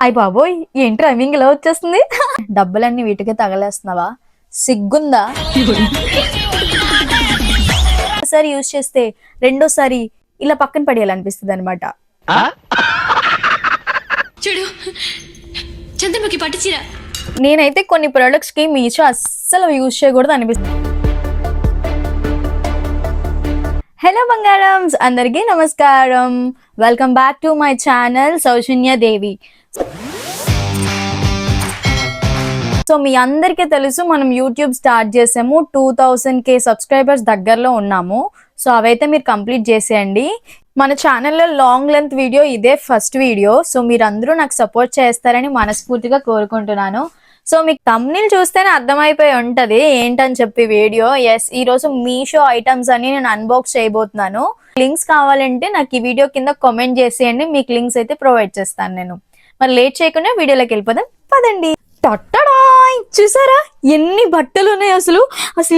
అయ్ బాబోయ్, ఏంటి రన్నింగ్ ఇలా వచ్చేస్తుంది? డబ్బులన్నీ వీటికి తగలేస్తున్నావా? సిగ్గుందా? ఒకసారి యూజ్ చేస్తే రెండోసారి ఇలా పక్కన పడేయాలనిపిస్తుంది అనమాట. చూడు చంద్రముఖి పట్టు చీర. నేనైతే కొన్ని ప్రొడక్ట్స్ కి మీషో అస్సలు యూజ్ చేయకూడదు అనిపిస్తుంది. హలో బంగారమ్స్, అందరికీ నమస్కారం. Welcome back to my channel Soujanya Devi. So మీ అందరికీ తెలుసు, మనం యూట్యూబ్ స్టార్ట్ చేసాము. 2000K సబ్స్క్రైబర్స్ దగ్గరలో ఉన్నాము. సో అవైతే మీరు కంప్లీట్ చేసేయండి. మన ఛానల్లో లాంగ్ లెంత్ వీడియో ఇదే ఫస్ట్ వీడియో. సో మీరందరూ నాకు సపోర్ట్ చేస్తారని మనస్ఫూర్తిగా కోరుకుంటున్నాను. సో మీకు థంబ్నెయిల్ చూస్తేనే అర్థమైపోయి ఉంటది ఏంటని చెప్పి వీడియో. ఎస్, ఈ రోజు మీషో ఐటమ్స్ అని నేను అన్బాక్స్ చేయబోతున్నాను. లింక్స్ కావాలంటే నాకు ఈ వీడియో కింద కామెంట్ చేసేయండి, మీకు లింక్స్ అయితే ప్రొవైడ్ చేస్తాను నేను. మరి లేట్ చేయకుండా వీడియోలోకి వెళ్ళిపోదాం పదండి. టట్టడాయ్, చూసారా ఎన్ని బట్టలు ఉన్నాయి? అసలు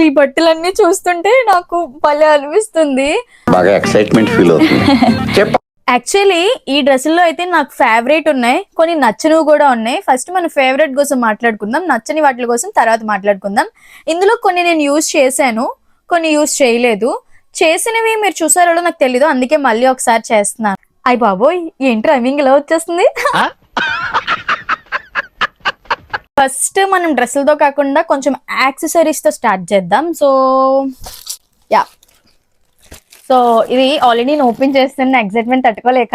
ఈ బట్టలన్నీ చూస్తుంటే నాకు భలే అనిపిస్తుంది. బాగా ఎక్సైట్మెంట్ ఫీల్ అవుతుంది. యాక్చువల్లీ ఈ డ్రెస్సుల్లో అయితే నాకు ఫేవరెట్ ఉన్నాయి, కొన్ని నచ్చనివి కూడా ఉన్నాయి. ఫస్ట్ మన ఫేవరెట్ కోసం మాట్లాడుకుందాం, నచ్చని వాటి కోసం తర్వాత మాట్లాడుకుందాం. ఇందులో కొన్ని నేను యూజ్ చేశాను, కొన్ని యూజ్ చేయలేదు. చేసినవి మీరు చూసారో నాకు తెలీదు, అందుకే మళ్ళీ ఒకసారి చేస్తున్నాను. అయ్ బాబోయ్, ఏంటి రన్నింగ్ ఇలా వచ్చేస్తుంది? ఫస్ట్ మనం డ్రెస్సులతో కాకుండా కొంచెం యాక్సెసరీస్ తో స్టార్ట్ చేద్దాం. సో యా, సో ఇది ఆల్రెడీ నేను ఓపెన్ చేస్తున్న ఎక్సైట్మెంట్ తట్టుకోలేక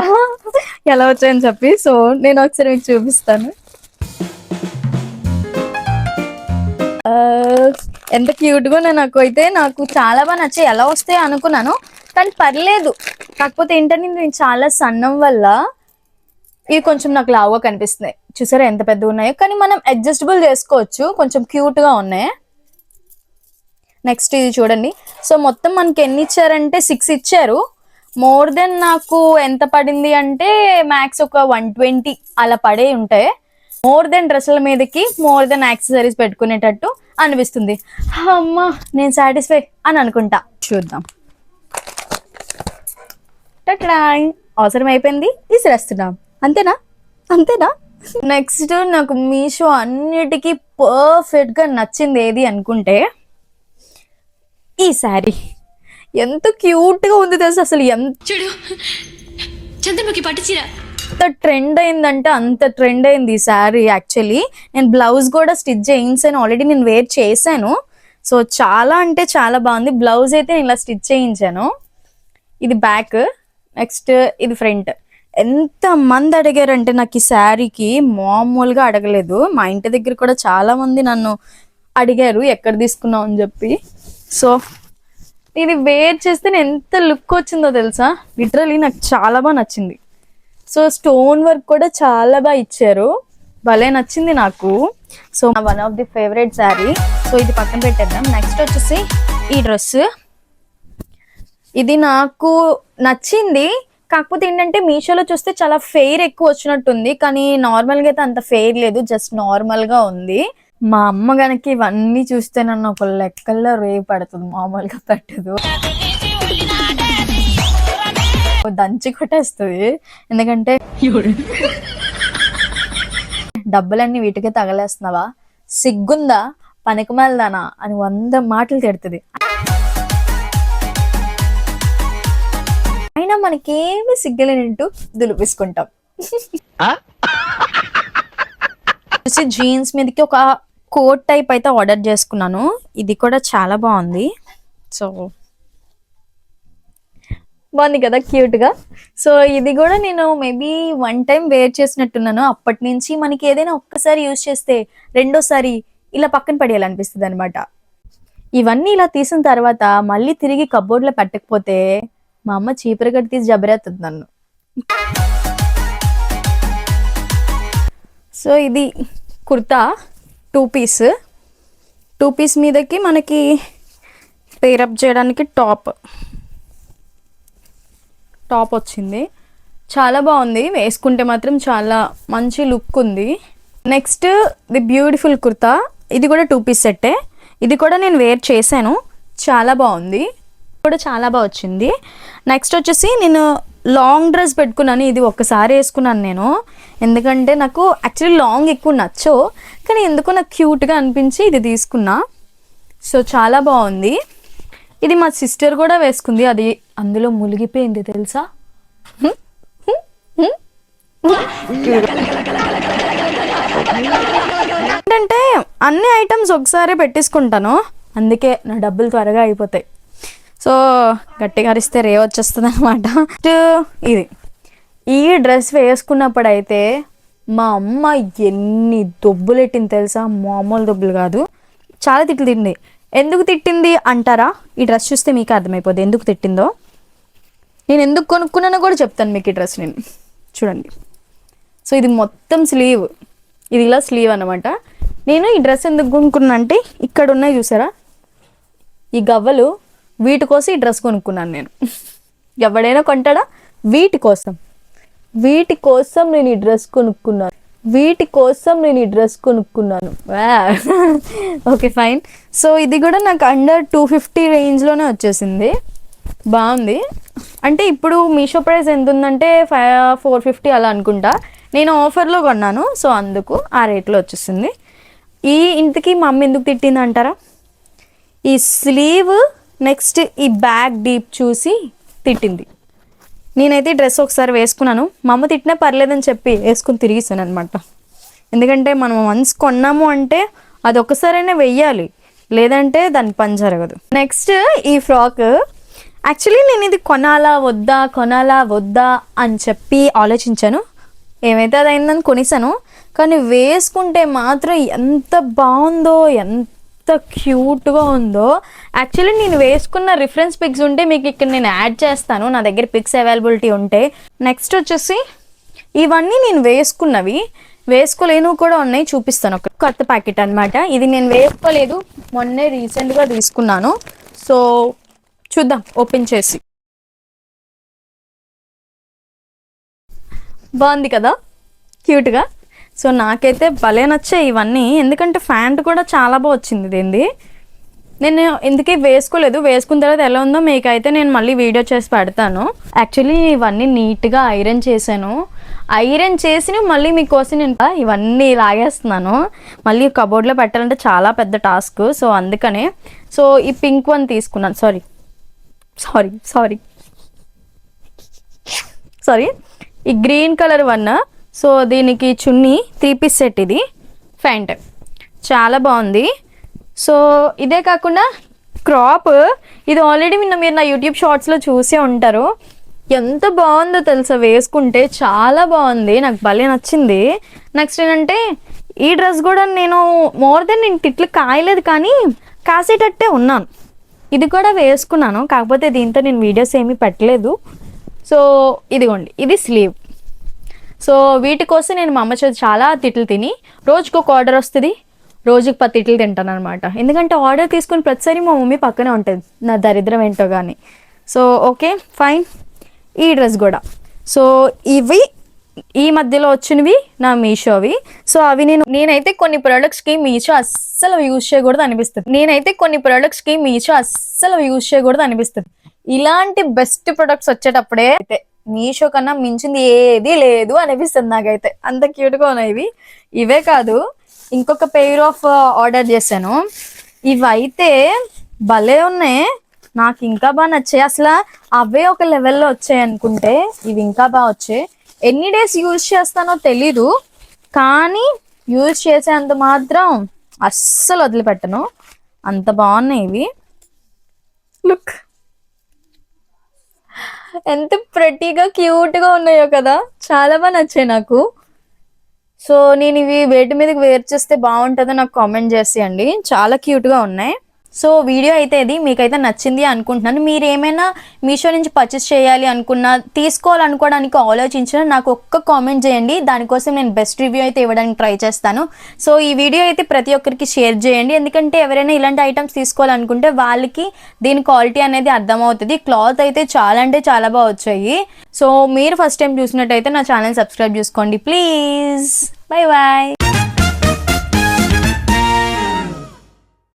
ఎలా వచ్చాయని చెప్పి. సో నేను ఒకసారి మీకు చూపిస్తాను. ఎంత క్యూట్గా ఉన్నాయి. నాకు చాలా బాగా నచ్చాయి. ఎలా వస్తాయి అనుకున్నాను, కానీ పర్లేదు. కాకపోతే ఏంటంటే నేను చాలా సన్నం వల్ల ఇవి కొంచెం నాకు లావుగా కనిపిస్తున్నాయి. చూసారా ఎంత పెద్దగా ఉన్నాయో, కానీ మనం అడ్జస్టబుల్ చేసుకోవచ్చు. కొంచెం క్యూట్ గా ఉన్నాయి. నెక్స్ట్ ఇది చూడండి. సో మొత్తం మనకి ఎన్ని ఇచ్చారంటే 6 ఇచ్చారు. మోర్ దెన్ నాకు ఎంత పడింది అంటే మ్యాక్స్ ఒక 120 అలా పడే ఉంటాయి. మోర్ దెన్ డ్రెస్సుల మీదకి మోర్ దెన్ యాక్సెసరీస్ పెట్టుకునేటట్టు అనిపిస్తుంది. అమ్మా, నేను సాటిస్ఫై అని అనుకుంటా. చూద్దాం. అవసరం అయిపోయింది, విసిరేస్తున్నాం. అంతేనా? నెక్స్ట్ నాకు మీషో అన్నిటికీ పర్ఫెక్ట్ గా నచ్చింది ఏది అనుకుంటే ఈ శారీ. ఎంత క్యూట్ గా ఉంది తెలుసు. అసలు చూడు చంద్రముఖి పట్టు చీర. ఎంత ట్రెండ్ అయిందంటే అంత ట్రెండ్ అయింది ఈ శారీ. యాక్చువల్లీ నేను బ్లౌజ్ కూడా స్టిచ్ చేయించాను, ఆల్రెడీ నేను వేర్ చేశాను. సో చాలా అంటే చాలా బాగుంది. బ్లౌజ్ అయితే నేను ఇలా స్టిచ్ చేయించాను. ఇది బ్యాక్, నెక్స్ట్ ఇది ఫ్రంట్. ఎంత మంది అడిగారంటే నాకు ఈ శారీకి, మామూలుగా అడగలేదు. మా ఇంటి దగ్గర కూడా చాలా మంది నన్ను అడిగారు ఎక్కడ తీసుకున్నావు అని చెప్పి. సో ఇది వేర్ చేస్తే ఎంత లుక్ వచ్చిందో తెలుసా. లిటరలీ నాకు చాలా బాగా నచ్చింది. సో స్టోన్ వర్క్ కూడా చాలా బాగా ఇచ్చారు, భలే నచ్చింది నాకు. So one of the favourite sari. So ఇది పక్కన పెట్టేద్దాం. నెక్స్ట్ వచ్చేసి ఈ డ్రెస్. ఇది నాకు నచ్చింది. కాకపోతే ఏంటంటే మీషోలో చూస్తే చాలా ఫెయిర్ ఎక్కువ వచ్చినట్టుంది, కానీ నార్మల్గా అయితే అంత ఫెయిర్ లేదు, జస్ట్ నార్మల్గా ఉంది. మా అమ్మ గనక ఇవన్నీ చూస్తే నన్ను ఒక లెక్కల్లో రేపు పడుతుంది, మామూలుగా పెట్టదు, దంచి కొట్టేస్తుంది. ఎందుకంటే డబ్బులన్నీ వీటికే తగలేస్తున్నావా, సిగ్గుందా, పనికిమాలదానా అని 100 మాటలు తిడుతుంది. అయినా మనకేమి సిగ్గులేనింటూ దులిపేసుకుంటాం. జీన్స్ మీదకి ఒక కోట్ టైప్ అయితే ఆర్డర్ చేసుకున్నాను. ఇది కూడా చాలా బాగుంది. సో బాగుంది కదా, క్యూట్ గా. సో ఇది కూడా నేను మేబీ 1 టైం వేర్ చేసినట్టున్నాను. అప్పటి నుంచి మనకి ఏదైనా ఒక్కసారి యూజ్ చేస్తే రెండోసారి ఇలా పక్కన పడేయాలనిపిస్తుంది అనమాట. ఇవన్నీ ఇలా తీసిన తర్వాత మళ్ళీ తిరిగి కబోర్డ్లో పెట్టకపోతే మా అమ్మ చీపురు కట్టి తీసి జబరేస్తుంది నన్ను. సో ఇది కుర్తా 2 పీస్ మీదకి మనకి పేరప్ చేయడానికి టాప్ వచ్చింది. చాలా బాగుంది, వేసుకుంటే మాత్రం చాలా మంచి లుక్ ఉంది. Next the beautiful kurta. ఇది కూడా 2 పీస్ సెట్టే. ఇది కూడా నేను వేర్ చేశాను, చాలా బాగుంది. కూడా చాలా బాగా వచ్చింది. నెక్స్ట్ వచ్చేసి నేను లాంగ్ డ్రెస్ పెట్టుకున్నాను. ఇది ఒక్కసారి వేసుకున్నాను నేను, ఎందుకంటే నాకు యాక్చువల్లీ లాంగ్ ఎక్కువ నచ్చవు, కానీ ఎందుకో నాకు క్యూట్గా అనిపించి ఇది తీసుకున్నా. సో చాలా బాగుంది. ఇది మా సిస్టర్ కూడా వేసుకుంది, అది అందులో మునిగిపోయింది తెలుసా. ఏంటంటే అన్ని ఐటమ్స్ ఒకసారి పెట్టేసుకుంటాను, అందుకే నా డబ్బులు త్వరగా అయిపోతాయి. సో గట్టిగా అరిస్తే రే వచ్చేస్తుంది అనమాట. ఇది ఈ డ్రెస్ వేసుకున్నప్పుడైతే మా అమ్మ ఎన్ని దొబ్బులు పెట్టింది తెలుసా, మామూలు దొబ్బులు కాదు, చాలా తిట్లు తింది. ఎందుకు తిట్టింది అంటారా? ఈ డ్రెస్ చూస్తే మీకు అర్థమైపోద్ది ఎందుకు తిట్టిందో. నేను ఎందుకు కొనుక్కున్నానో కూడా చెప్తాను మీకు. ఈ డ్రెస్ నేను చూడండి. సో ఇది మొత్తం స్లీవ్, ఇది ఇలా స్లీవ్ అనమాట. నేను ఈ డ్రెస్ ఎందుకు కొనుక్కున్నా అంటే ఇక్కడ ఉన్నాయి చూసారా ఈ గవ్వలు, వీటి కోసం ఈ డ్రెస్ కొనుక్కున్నాను నేను. ఎవడైనా కొంటాడా? వీటి కోసం నేను ఈ డ్రెస్ కొనుక్కున్నాను, ఓకే ఫైన్. సో ఇది కూడా నాకు అండర్ 250 రేంజ్లోనే వచ్చేసింది. బాగుంది. అంటే ఇప్పుడు మీషో ప్రైస్ ఎంత ఉందంటే 450 అలా అనుకుంటా. నేను ఆఫర్లో కొన్నాను, సో అందుకు ఆ రేట్లో వచ్చేసింది. ఇంతకీ మా అమ్మ ఎందుకు తిట్టింది అంటారా? ఈ స్లీవ్ నెక్స్ట్ ఈ బ్యాక్ డీప్ చూసి తిట్టింది. నేనైతే డ్రెస్ ఒకసారి వేసుకున్నాను, మా అమ్మ తిట్టినా పర్లేదని చెప్పి వేసుకుని తిరిగిస్తాను అనమాట. ఎందుకంటే మనం వన్స్ కొన్నాము అంటే అది ఒక్కసారైనా వెయ్యాలి, లేదంటే దాని పని జరగదు. నెక్స్ట్ ఈ ఫ్రాక్, యాక్చువల్లీ నేను ఇది కొనాలా వద్దా అని చెప్పి ఆలోచించాను. ఏమైతే అది అయిందని కొనేసాను, కానీ వేసుకుంటే మాత్రం ఎంత బాగుందో, ఎంత క్యూట్గా ఉందో. యాక్చువల్లీ నేను వేసుకున్న రిఫరెన్స్ పిక్స్ ఉంటే మీకు ఇక్కడ నేను యాడ్ చేస్తాను, నా దగ్గర పిక్స్ అవైలబిలిటీ ఉంటే. నెక్స్ట్ వచ్చేసి ఇవన్నీ నేను వేసుకున్నవి, వేసుకోలేను కూడా ఉన్నాయి, చూపిస్తాను. ఒక కొత్త ప్యాకెట్ అనమాట ఇది. నేను వేసుకోలేదు, మొన్నే రీసెంట్గా తీసుకున్నాను. సో చూద్దాం ఓపెన్ చేసి. బాగుంది కదా క్యూట్గా. సో నాకైతే భలే నచ్చాయి ఇవన్నీ, ఎందుకంటే ప్యాంట్ కూడా చాలా బాగా వచ్చింది దీనిది. నేను ఎందుకే వేసుకోలేదు, వేసుకున్న తర్వాత ఎలా ఉందో మీకైతే నేను మళ్ళీ వీడియో చేసి పెడతాను. యాక్చువల్లీ ఇవన్నీ నీట్గా ఐరన్ చేశాను, ఐరన్ చేసి మళ్ళీ మీకోసం నేను ఇవన్నీ లాగేస్తున్నాను. మళ్ళీ కబోర్డ్లో పెట్టాలంటే చాలా పెద్ద టాస్క్, సో అందుకనే. సో ఈ పింక్ వన్ తీసుకున్నాను, సారీ ఈ గ్రీన్ కలర్ వన్. సో దీనికి చున్నీ 3 పీస్ సెట్, ఇది ప్యాంట్ చాలా బాగుంది. సో ఇదే కాకుండా క్రాప్, ఇది ఆల్రెడీ మీరు నా యూట్యూబ్ షార్ట్స్లో చూసే ఉంటారు. ఎంత బాగుందో తెలుసా, వేసుకుంటే చాలా బాగుంది, నాకు భలే నచ్చింది. నెక్స్ట్ ఏంటంటే ఈ డ్రెస్ కూడా నేను నేను తిట్లు కాయలేదు కానీ కాసేటట్టే ఉన్నాను. ఇది కూడా వేసుకున్నాను, కాకపోతే దీంతో నేను వీడియోస్ ఏమీ పెట్టలేదు. సో ఇదిగోండి, ఇది స్లీవ్. సో వీటి కోసం నేను మా అమ్మ చేతి చాలా తిట్లు తిని, రోజుకు ఒక ఆర్డర్ వస్తుంది, రోజుకి 10 తిట్లు తింటాను అనమాట. ఎందుకంటే ఆర్డర్ తీసుకుని ప్రతిసారి మా మమ్మీ పక్కనే ఉంటుంది, నా దరిద్రం ఏంటో కానీ. So okay fine. ఈ డ్రెస్ కూడా, సో ఇవి ఈ మధ్యలో వచ్చినవి నా మీషోవి. సో అవి నేనైతే కొన్ని ప్రోడక్ట్స్కి మీషో అస్సలు యూజ్ చేయకూడదు అనిపిస్తుంది. ఇలాంటి బెస్ట్ ప్రొడక్ట్స్ వచ్చేటప్పుడే అయితే మీషో కన్నా మించింది ఏది లేదు అనిపిస్తుంది నాకైతే, అంత క్యూట్గా ఉన్నాయి. ఇవే కాదు, ఇంకొక పెయిర్ ఆఫ్ ఆర్డర్ చేశాను, ఇవైతే భలే ఉన్నాయి, నాకు ఇంకా బాగా నచ్చాయి. అసలు అవే ఒక లెవెల్లో వచ్చాయి అనుకుంటే ఇవి ఇంకా బాగా వచ్చాయి. ఎన్ని డేస్ యూజ్ చేస్తానో తెలీదు, కానీ యూజ్ చేసేంత మాత్రం అస్సలు వదిలిపెట్టను, అంత బాగున్నాయి ఇవి. లుక్ ఎంత ప్రెటీగా క్యూట్గా ఉన్నాయో కదా, చాలా బాగా నచ్చాయి నాకు. సో నేను ఇవి వేటి మీదకి వేర్ చేస్తే బాగుంటుందో నాకు కామెంట్ చేసేయండి, చాలా క్యూట్గా ఉన్నాయి. సో వీడియో అయితే ఇది మీకైతే నచ్చింది అనుకుంటున్నాను. మీరు ఏమైనా మీషో నుంచి పర్చేస్ చేయాలి అనుకున్నా, తీసుకోవాలనుకోవడానికి ఆలోచించినా నాకు ఒక్క కామెంట్ చేయండి, దానికోసం నేను బెస్ట్ రివ్యూ అయితే ఇవ్వడానికి ట్రై చేస్తాను. సో ఈ వీడియో అయితే ప్రతి ఒక్కరికి షేర్ చేయండి, ఎందుకంటే ఎవరైనా ఇలాంటి ఐటమ్స్ తీసుకోవాలనుకుంటే వాళ్ళకి దీని క్వాలిటీ అనేది అర్థమవుతుంది. క్లాత్ అయితే చాలా అంటే చాలా బాగా వచ్చాయి. సో మీరు ఫస్ట్ టైం చూసినట్టయితే నా ఛానల్ సబ్స్క్రైబ్ చేసుకోండి ప్లీజ్. Bye bye.